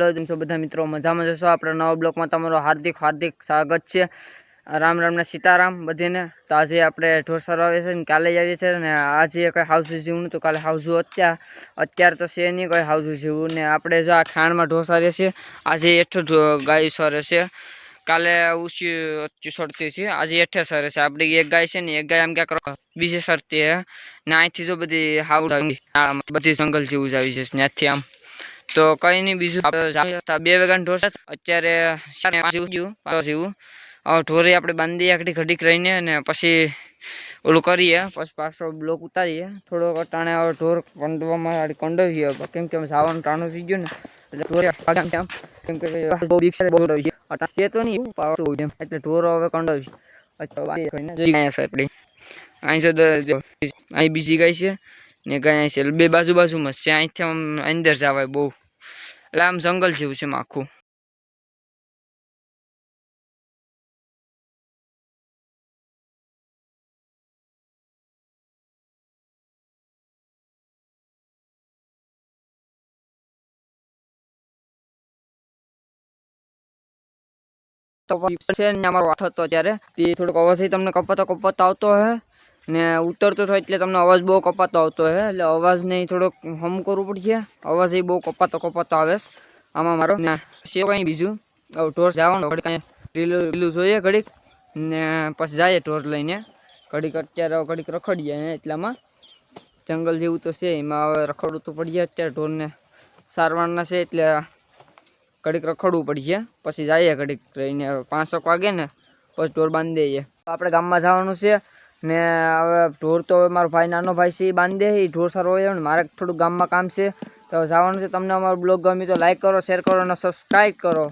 Hello તેમ છો બધા મિત્રો, મજામાં જશો? આપણા નવા બ્લોગમાં તમારું હાર્દિક સ્વાગત છે। રામ રામ ને સીતારામ બધીને। તો આજે આપણે ઢોસા આવે છે ને કાલે આવીએ છીએ ને આજે કંઈ હાઉસ જેવું નહોતું, કાલે હાઉસ અત્યારે તો છે નહીં કંઈ હાઉસ જેવું ને આપણે જો આ ખાંડમાં ઢોસા રહેશે। આજે એઠો ગાય સરે છે, કાલે ઊંચી સડતી છે, આજે એઠે સરે છે। આપણી એક ગાય છે ને એક ગાય આમ ક્યાંક બીજે સરતી હે ને અહીંથી જો બધી હાઉસ બધી જંગલ જેવું જ આવી છે ત્યાંથી આમ તો કઈ નહીં। બીજું 2 વાગ્યાના ઢોસા અત્યારે 5 જેવું ઢોરે આપણે બાંધીએ ઘડીક રહીને ને પછી ઓલું કરીએ, પછી પાછો બ્લોક ઉતારીએ। થોડોક ટાણે ઢોર કંડવામાં કંડવીએ કેમ કે જવાનું ટાણું થઈ ગયું ને એટલે તો નહીં એટલે ઢોરો હવે કંડવી અહીં બીજી ગાય છે ને ગાય છે, બે બાજુમાં છે। અહીંથી આમ અંદર જવાય બહુ, એટલે આમ જંગલ જેવું છે આખું। તો છે ને અમારો વાત હતો ત્યારે તે થોડોક અવાજ તમને કપાતો આવતો હે ને ઉતરતો થાય એટલે તમને અવાજ બહુ કપાતો આવતો હે, એટલે અવાજ નહીં થોડોક હમ કરવું પડશે। અવાજ એ બહુ કપાતો આવે આમાં મારો ને છે કંઈ બીજું ઢોર જવાનું ઘડીક લીલું જોઈએ ઘડીક ને પછી જાય ઢોર લઈને ઘડીક અત્યારે ઘડીક રખડીએ એટલામાં જંગલ જેવું તો છે, એમાં હવે રખડવું તો પડીએ। અત્યારે ઢોરને સારવારના છે એટલે ઘડીક રખડવું પડશે, પછી જઈએ ઘડીક રહીને 5 વાગે ને પછી ઢોર બાંધી દઈએ। આપણે ગામમાં જવાનું છે ને હવે ઢોર તો હવે મારો ભાઈ નાનો ભાઈ છે એ બાંધે, એ ઢોર સારો હોય ને મારે થોડુંક ગામમાં કામ છે તો જવાનું છે। તમને અમારો બ્લોગ ગમ્યું તો લાઈક કરો, શેર કરો અને સબસ્ક્રાઈબ કરો।